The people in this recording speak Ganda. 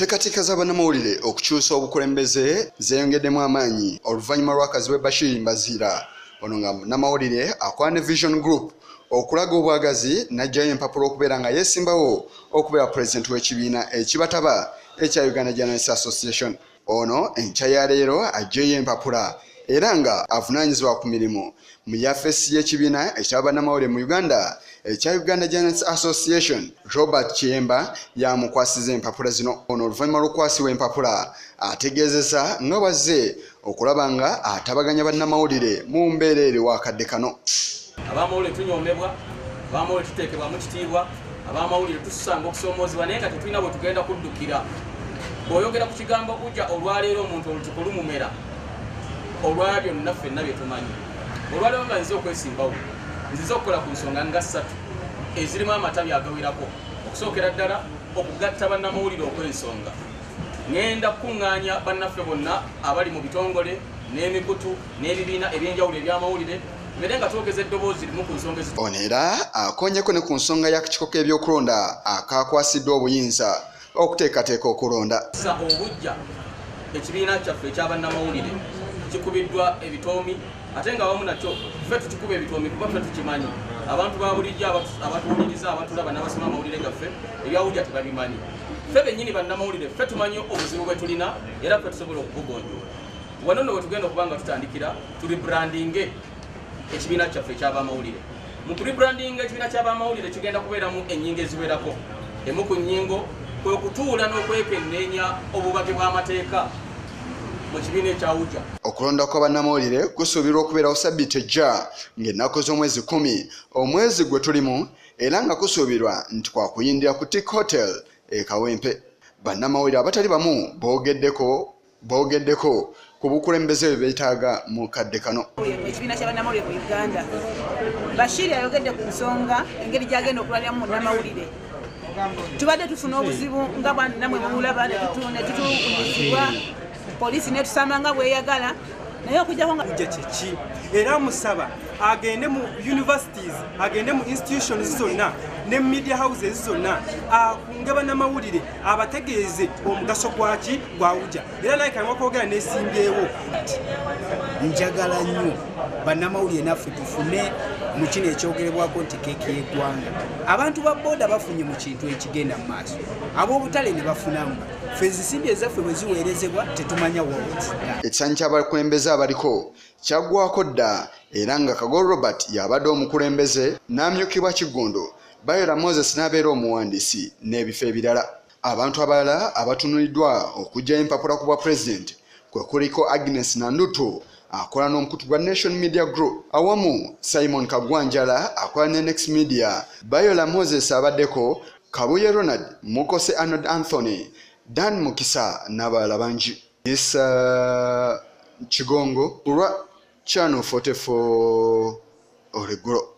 Enteekateeka z'abannamawulire okukyusa obukulembeze zeeyongeddemu amaanyi oluvannyuma lw'akazibu Bashir Mbazira. Ono nga munnamawulire akola ne Vision Group okulaga obwagazi n'aggyayo empapula okubeera nga yeesimbawo okubeera pulezidenti w'ekibiina ekibataba ekya Uganda Journalists Association. Ono enkya ya leero aggyayo empapula era nga avunaanyizibwa ku mirimu mu yafeesi y'ekibiina eky'abannamawulire mu Uganda ekya Uganda Journalists Association. Robert Kiyemba yamukwasiza empapula zino. Ono oluvannyuma lw'okukwasibwa empapula ategeezeza nga bazze okulaba nga atabaganya bannamawulire mu mbeera eri wakadde kano. Abamawulire tunyoomebwa, abamawulire tuteekebwamu kitiibwa, abamawulire tusanga okusomoozebwa naye nga tetulina bwe tugenda kuddukira. Bw'oyogera ku kigambo ujja olwaleero omuntu olutuko lumumera olwabyo naffe ffenna bye tumanyi. Olwaleero nga nzize okwesimbawo nzize okukola ku nsonga nga 3 ezirimu amatabi agawerako. Okusookera ddala okugatta bannamawulire okw'ensonga. Ngenda kukuŋŋaanya bannaffe bonna abali mu bitongole n'emikutu n'ebibiina eby'enjawulo eby'amawulire mbere nga twogeza eddoboozi limu ku nsonga ezitu. Ono era akonnyeko ne ku nsonga y'akakiiko k'ebyokulonda akakwasiddwa obuyinza okuteekateeka okulonda. Obujja ekibiina kyaffe eky'abannamawulire kikubiddwa ebitoomi ate nga wamu nakyo ffe tukikuba ebitoomi kuba ffe tukimanyi. Abantu ba bulijjo abatuwuliriza abatulaba n'abasoma amawulire gaffe ebyawulya tebabimanyi. Ffe bennyini bannamawulire ffe tumanyi obuzibu bwe tulina era ffe tusobola okubugonjoola. Wano nno bwe tugenda okuba nga tutandikira tulibrandinge ekibiina kyaffe eky'abamawulire. Mu kulibrandinga ekibiina ky'abamawulire kigenda kubeeramu ennyingo eziwerako. Emu ku nnyingo kwe kutuula n'okwekenneenya obubaka bw'amateeka mu kibiina ekyawujja. Okulonda kw'abannamawulire kusuubirwa okubeerawo ssabbiiti ejja ng'ennaku z'omwezi 10 omwezi gwe tulimu era nga kusuubirwa nti kwakuyindira ku Tick Hotel e Kawempe. Bannamawulire abatali bamu boogeddeko ku bukulembeze bwe beetaaga mu kadde kano. Ekibiina ky'abannamawulire mu Uganda, Bashir ayogedde ku nsonga engeri gy'agenda okulwaniramu munnamawulire. Tubadde tufuna obuzibu nga bwannamwe bwemulaba ne tutuwulizibwa poliisi netusamba nga bweyagala naye okujjako nga kyeki era musaba agende mu universities agende mu institutions zonna ne media houses zonna akunge bannamawulire abategeeze omugaso gwaki gwawujja era naye kama kwogera nesimbyewo njagala nnyo bannamawulire naffe tufune mu kino ekyogerebwako nti keeki y'eggwanga. Abantu ba booda bafunye mu kintu ekigenda mu maaso ab'obutale ne bafunamu ffe ensimbi ezaffe bwe ziweerezebwa tetumanya wawuzidda. Ekisaanyi ky'abakulembeze abaliko kyaggwako dda era nga Kagolo Robert y'abadde omukulembeze n'amyukibwa Kigondo, Bayola Moses n'abeera omuwandiisi n'ebifo ebirala. Abantu abalala abatunuliddwa okuggyayo empapula ku bwa pulezidenti kwe kuliko Agnes Nanduto akola n'omukutu gwa Nation Media Group awamu Simon Kagwanjala akola ne Next Media, Bayola Moses abaddeko, Kabuye Ronald, Mukose Arnold Anthony, Dan Mukisa n'abalala bangi. Kigongo kulwa Channel 44 Oregulo.